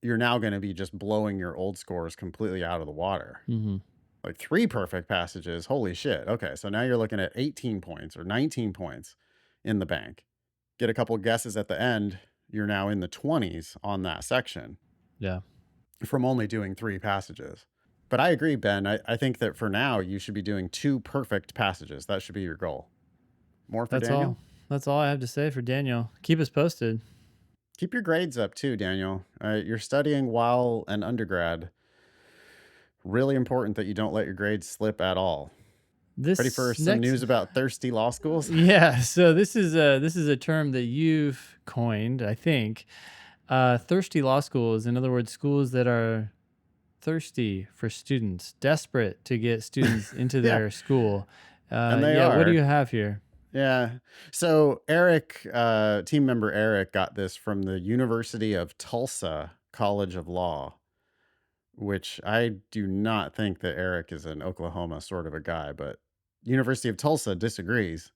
you're now going to be just blowing your old scores completely out of the water.
Mm-hmm.
Like 3 perfect passages, holy shit. Okay, so now you're looking at 18 points or 19 points in the bank. Get a couple guesses at the end, you're now in the 20s on that section
Yeah.
from only doing 3 passages. But I agree, Ben. I think that for now, you should be doing 2 perfect passages. That should be your goal. More for
That's
Daniel?
all. That's all I have to say for Daniel. Keep us posted.
Keep your grades up too, Daniel. You're studying while an undergrad. Really important that you don't let your grades slip at all.
This
Ready for some news about thirsty law schools?
Yeah, so this is a term that you've coined, I think. Thirsty law schools, in other words, schools that are thirsty for students, desperate to get students into
Yeah.
their school.
And they
What do
are.
you have here?
Yeah. So Eric, team member Eric, got this from the University of Tulsa College of Law, which I do not think that Eric is an Oklahoma sort of a guy, but University of Tulsa disagrees.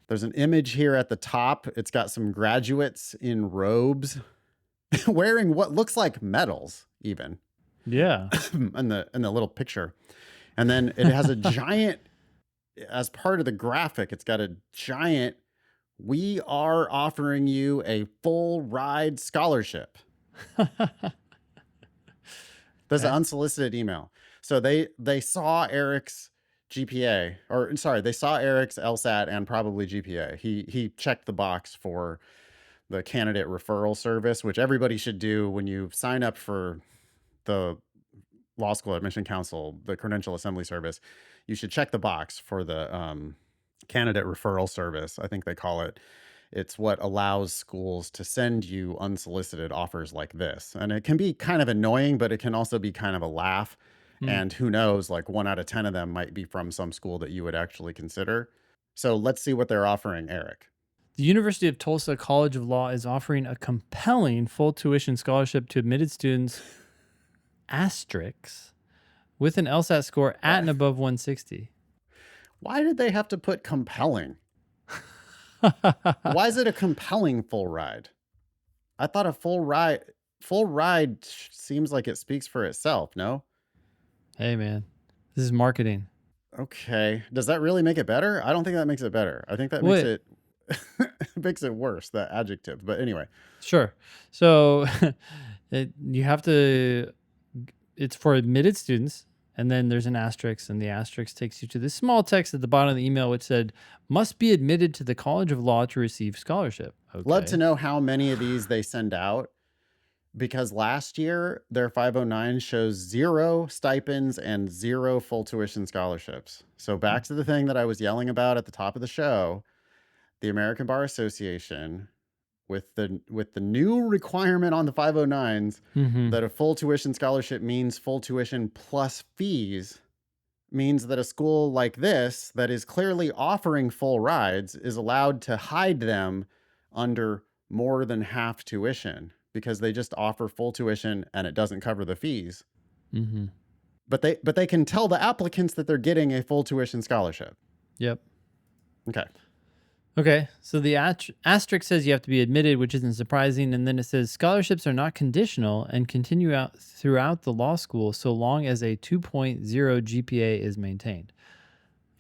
There's an image here at the top. It's got some graduates in robes wearing what looks like medals, even
Yeah.
in the little picture. And then it has a giant, as part of the graphic, it's got a giant, "We are offering you a full ride scholarship." There's an
Okay.
unsolicited email. So they saw Eric's GPA, or sorry, they saw Eric's LSAT and probably GPA. He checked the box for the candidate referral service, which everybody should do when you sign up for the law school admission council, the credential assembly service. You should check the box for the candidate referral service, I think they call it. It's what allows schools to send you unsolicited offers like this. And it can be kind of annoying, but it can also be kind of a laugh.
Hmm.
And who knows, like 1 out of 10 of them might be from some school that you would actually consider. So let's see what they're offering, Eric.
The University of Tulsa College of Law is offering a compelling full tuition scholarship to admitted students asterisks with an LSAT score at and above 160.
Why did they have to put compelling? Why is it a compelling full ride? I thought a full ride seems like it speaks for itself, no?
Hey, man, this is marketing.
Okay. Does that really make it better? I don't think that makes it better. I think that makes
What?
it makes it worse, that adjective. But anyway.
Sure. So you have to, it's for admitted students. And then there's an asterisk, and the asterisk takes you to this small text at the bottom of the email, which said, "Must be admitted to the College of Law to receive scholarship."
Love to
Okay.
know how many of these they send out, because last year their 509 shows 0 stipends and 0 full tuition scholarships. So back to the thing that I was yelling about at the top of the show, the American Bar Association, with the new requirement on the 509s
Mm-hmm.
that a full tuition scholarship means full tuition plus fees, means that a school like this that is clearly offering full rides is allowed to hide them under more than half tuition, because they just offer full tuition and it doesn't cover the fees.
Mm-hmm.
But they can tell the applicants that they're getting a full tuition scholarship.
Yep.
Okay.
Okay, so the asterisk says you have to be admitted, which isn't surprising. And then it says scholarships are not conditional and continue out throughout the law school so long as a 2.0 GPA is maintained.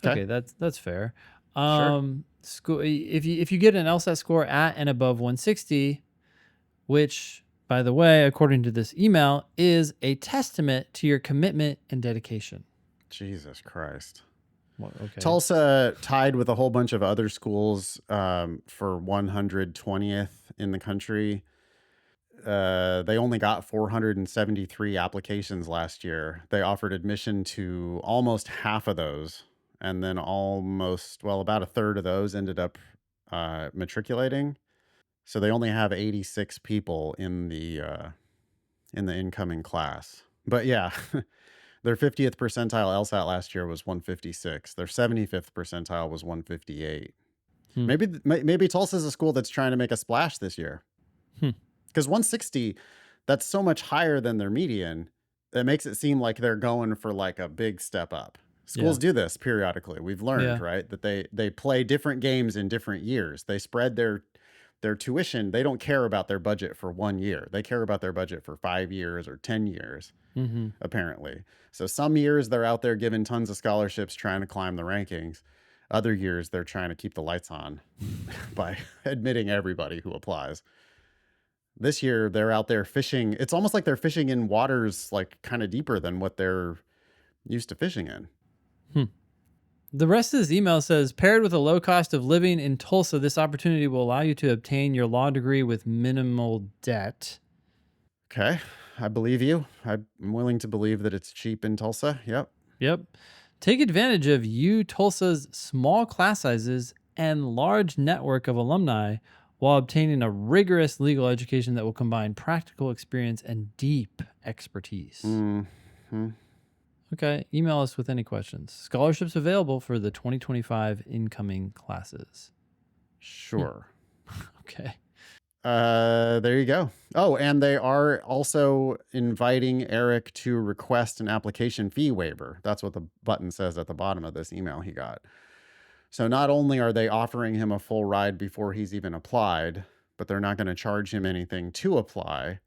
Okay.
Okay, that's fair.
Sure.
School, if you get an LSAT score at and above 160, which, by the way, according to this email, is a testament to your commitment and dedication.
Jesus Christ.
Well, okay.
Tulsa tied with a whole bunch of other schools for 120th in the country. They only got 473 applications last year. They offered admission to almost half of those. And then about a third of those ended up matriculating. So they only have 86 people in the incoming class. But yeah, their 50th percentile LSAT last year was 156. Their 75th percentile was 158.
Hmm.
Maybe Tulsa's a school that's trying to make a splash this year. Because 160, that's so much higher than their median. That makes it seem like they're going for like a big step up. Schools do this periodically. We've learned, right, that they play different games in different years. They spread their tuition. They don't care about their budget for 1 year. They care about their budget for 5 years or 10 years, apparently. So some years they're out there giving tons of scholarships, trying to climb the rankings. Other years they're trying to keep the lights on by admitting everybody who applies. This year they're out there fishing. It's almost like they're fishing in waters like kind of deeper than what they're used to fishing in.
The rest of this email says, paired with a low cost of living in Tulsa, this opportunity will allow you to obtain your law degree with minimal debt.
Okay. I believe you. I'm willing to believe that it's cheap in Tulsa.
Yep. Take advantage of Tulsa's small class sizes and large network of alumni while obtaining a rigorous legal education that will combine practical experience and deep expertise.
Mm-hmm.
Okay. Email us with any questions. Scholarships available for the 2025 incoming classes.
Sure.
Okay.
There you go. Oh, and they are also inviting Eric to request an application fee waiver. That's what the button says at the bottom of this email he got. So not only are they offering him a full ride before he's even applied, but they're not going to charge him anything to apply.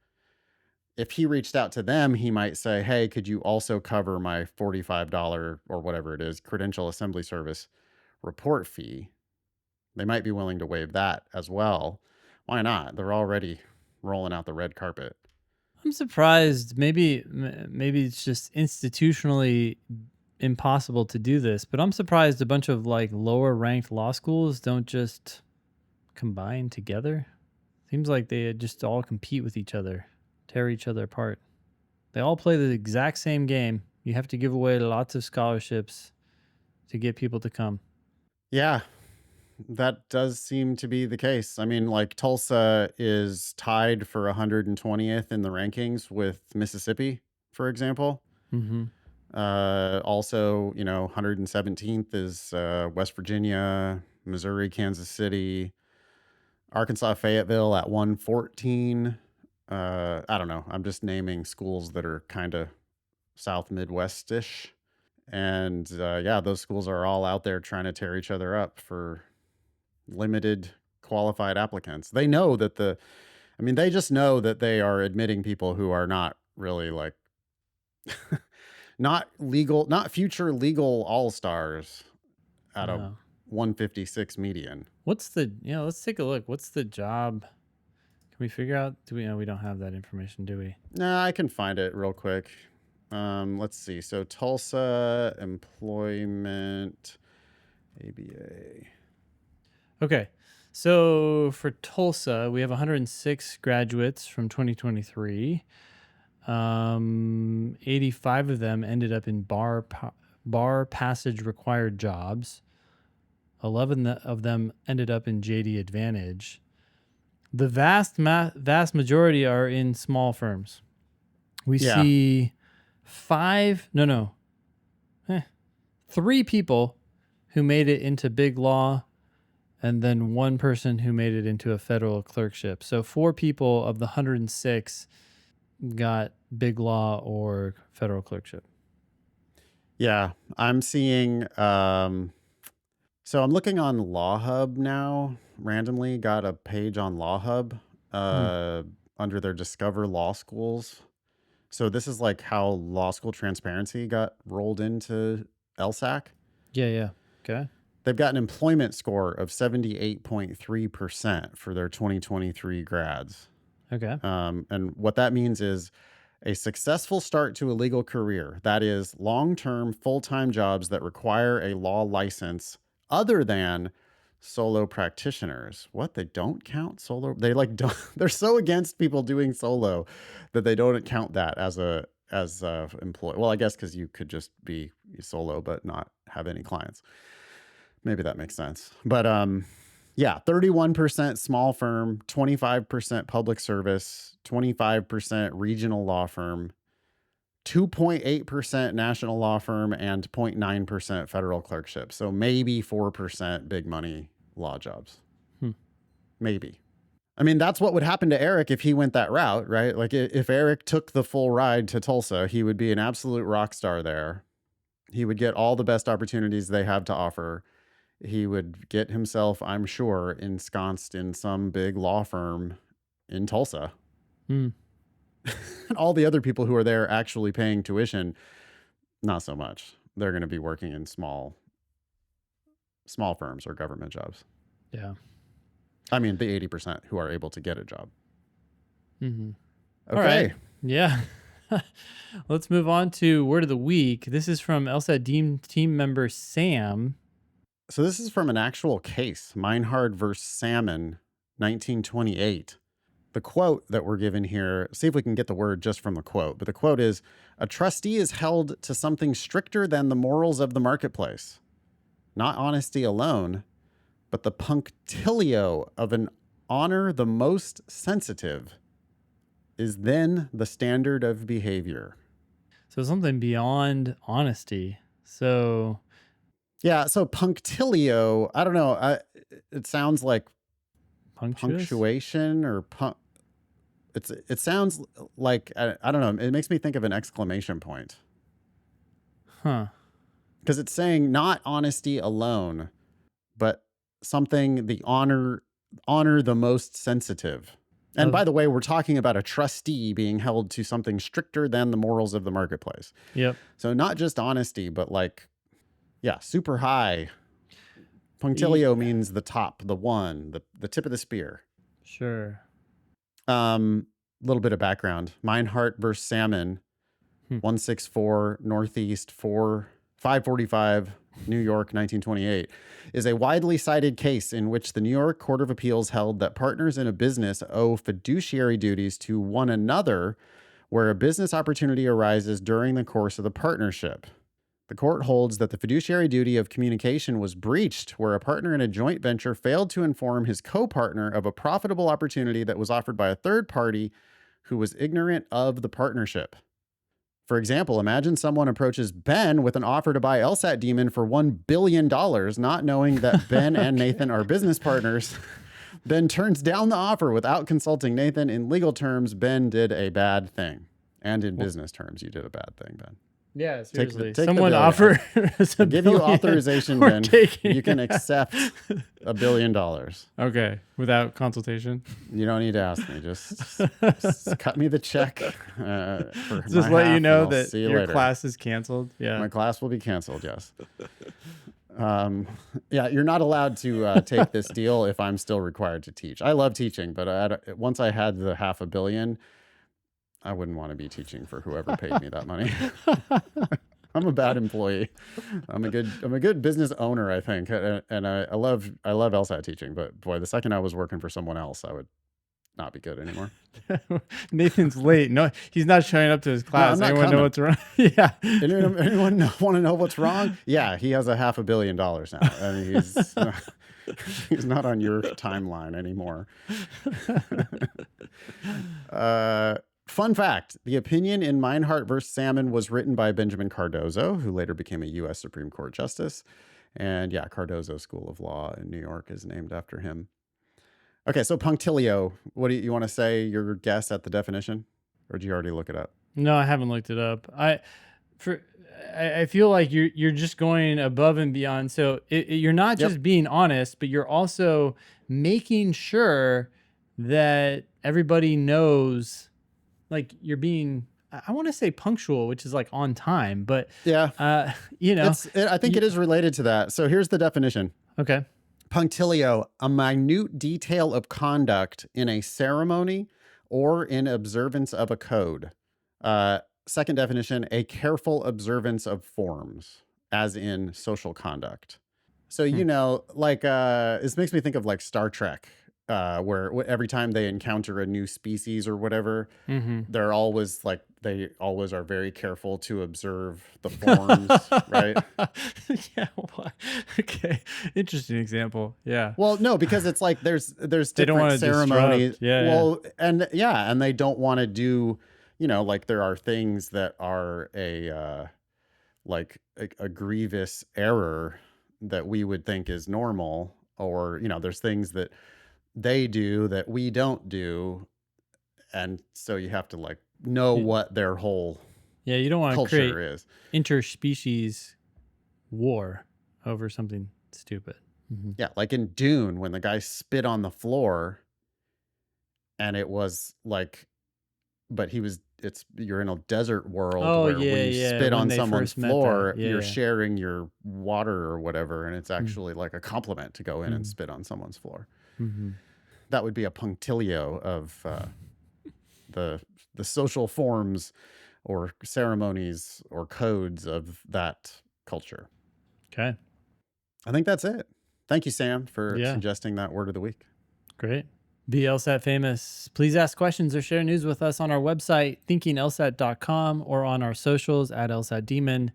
If he reached out to them, he might say, hey, could you also cover my $45 or whatever it is, credential assembly service report fee? They might be willing to waive that as well. Why not? They're already rolling out the red carpet.
I'm surprised. Maybe it's just institutionally impossible to do this, but I'm surprised a bunch of like lower ranked law schools don't just combine together. Seems like they just all compete with each other, tear each other apart. They all play the exact same game. You have to give away lots of scholarships to get people to come.
Yeah, that does seem to be the case. I mean, like Tulsa is tied for 120th in the rankings with Mississippi, for example.
Mm-hmm.
Also, 117th is West Virginia, Missouri, Kansas City, Arkansas, Fayetteville at 114. I don't know. I'm just naming schools that are kind of South Midwest-ish. And yeah, those schools are all out there trying to tear each other up for limited qualified applicants. They know that they just know that they are admitting people who are not really like not legal, not future legal all-stars at a 156 median.
Let's take a look. What's the job? Can we figure out? We don't have that information, do we?
Nah, I can find it real quick. Let's see. So Tulsa employment ABA.
Okay. So for Tulsa, we have 106 graduates from 2023. 85 of them ended up in bar passage required jobs. 11 of them ended up in JD Advantage. The vast majority are in small firms. We see 3 people who made it into big law, and then 1 person who made it into a federal clerkship. So 4 people of the 106 got big law or federal clerkship.
Yeah, I'm seeing. So I'm looking on Law Hub now. Randomly got a page on Law Hub under their Discover Law Schools. So this is like how law school transparency got rolled into LSAC.
Yeah. Okay.
They've got an employment score of 78.3% for their 2023 grads.
Okay.
And what that means is a successful start to a legal career. That is long-term, full-time jobs that require a law license other than solo practitioners. What? They don't count solo? They don't. They're so against people doing solo that they don't count that as a employee. Well, I guess because you could just be solo but not have any clients. Maybe that makes sense. But yeah, 31% small firm, 25% public service, 25% regional law firm, 2.8% national law firm, and 0.9% federal clerkship. So maybe 4% big money law jobs. Maybe. I mean, that's what would happen to Eric if he went that route, right? Like if Eric took the full ride to Tulsa, he would be an absolute rock star there. He would get all the best opportunities they have to offer. He would get himself, I'm sure, ensconced in some big law firm in Tulsa. And all the other people who are there actually paying tuition, not so much. They're going to be working in small firms or government jobs.
Yeah.
I mean, the 80% who are able to get a job.
Mm-hmm.
Okay.
All right. Yeah. Let's move on to Word of the Week. This is from LSAT team member Sam.
So this is from an actual case, Meinhard versus Salmon, 1928. The quote that we're given here, see if we can get the word just from the quote, but the quote is, "A trustee is held to something stricter than the morals of the marketplace. Not honesty alone, but the punctilio of an honor the most sensitive is then the standard of behavior."
So something beyond honesty. So
Yeah, so punctilio, I don't know. It sounds like
punctuous?
punctuation or it sounds like I don't know. It makes me think of an exclamation point
Huh.
because it's saying not honesty alone, but something the honor the most sensitive. And by
Of
the way, we're talking about a trustee being held to something stricter than the morals of the marketplace.
Yep.
So not just honesty, but like, yeah, super high.
E-
Punctilio means the top, the one, the tip of the spear.
Sure.
Little bit of background. Meinhardt versus Salmon,
Hmm.
164 Northeast 545, New York, 1928, is a widely cited case in which the New York Court of Appeals held that partners in a business owe fiduciary duties to one another where a business opportunity arises during the course of the partnership. The court holds that the fiduciary duty of communication was breached where a partner in a joint venture failed to inform his co-partner of a profitable opportunity that was offered by a third party who was ignorant of the partnership. For example, imagine someone approaches Ben with an offer to buy LSAT Demon for $1 billion, not knowing that Ben and Nathan are business partners. Ben turns down the offer without consulting Nathan. In legal terms, Ben did a bad thing. And in business terms, you did a bad thing, Ben.
Yeah, seriously.
Take
Someone
the billion.
offered us
I
a
give you
billion.
authorization,
We're
Ben.
taking
You can
it.
accept $1 billion.
Okay, without consultation.
You don't need to ask me. Just cut me the check for
Just
my
let
half,
you know
and I'll
that
see you
your
later.
class is canceled. Yeah.
My class will be canceled. Yes. Yeah, you're not allowed to take this deal if I'm still required to teach. I love teaching, but once I had the $500 million, I wouldn't want to be teaching for whoever paid me that money. I'm a bad employee. I'm a good business owner, I think, and I love LSAT teaching. But boy, the second I was working for someone else, I would not be good anymore.
Nathan's late. No, he's not showing up to his class.
I'm not
Anyone know
coming.
what's wrong? Yeah.
Anyone want to know what's wrong? Yeah, he has a $500 million now, and he's not on your timeline anymore. Fun fact, the opinion in Meinhardt versus Salmon was written by Benjamin Cardozo, who later became a U.S. Supreme Court Justice. And yeah, Cardozo School of Law in New York is named after him. Okay, so punctilio, what do you want to say, your guess at the definition? Or did you already look it up?
No, I haven't looked it up. I feel like you're just going above and beyond. So you're not just being honest, but you're also making sure that everybody knows. Like you're being, I want to say punctual, which is like on time, but
yeah, I think it is related to that. So here's the definition.
Okay.
Punctilio, a minute detail of conduct in a ceremony or in observance of a code. Second definition, a careful observance of forms, as in social conduct. So, like, this makes me think of like Star Trek. Where every time they encounter a new species or whatever, they're always like, they always are very careful to observe the forms, right?
Yeah. Okay. Interesting example. Yeah.
Well, no, because it's like there's
They don't
different
wanna
ceremonies.
disrupt. Yeah.
Well, and they don't want to do, like there are things that are a grievous error that we would think is normal, or there's things that they do that we don't do, and so you have to like know what their whole
you don't want to
culture
create
is.
interspecies war over something stupid.
Yeah, like in Dune when the guy spit on the floor, and it was like, but you're in a desert world where when you spit on someone's floor, you're sharing your water or whatever, and it's actually like a compliment to go in and spit on someone's floor. That would be a punctilio of the social forms or ceremonies or codes of that culture.
Okay.
I think that's it. Thank you, Sam, for suggesting that word of the week.
Great. Be LSAT famous. Please ask questions or share news with us on our website, thinkinglsat.com, or on our socials at LSAT Demon.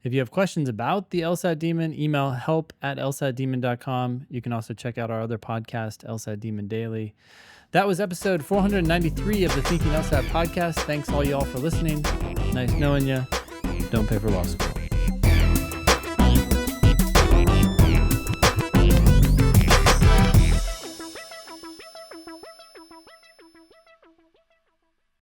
If you have questions about the LSAT Demon, email help@lsatdemon.com. You can also check out our other podcast, LSAT Demon Daily. That was episode 493 of the Thinking LSAT podcast. Thanks all y'all for listening. Nice knowing you. Don't pay for law school.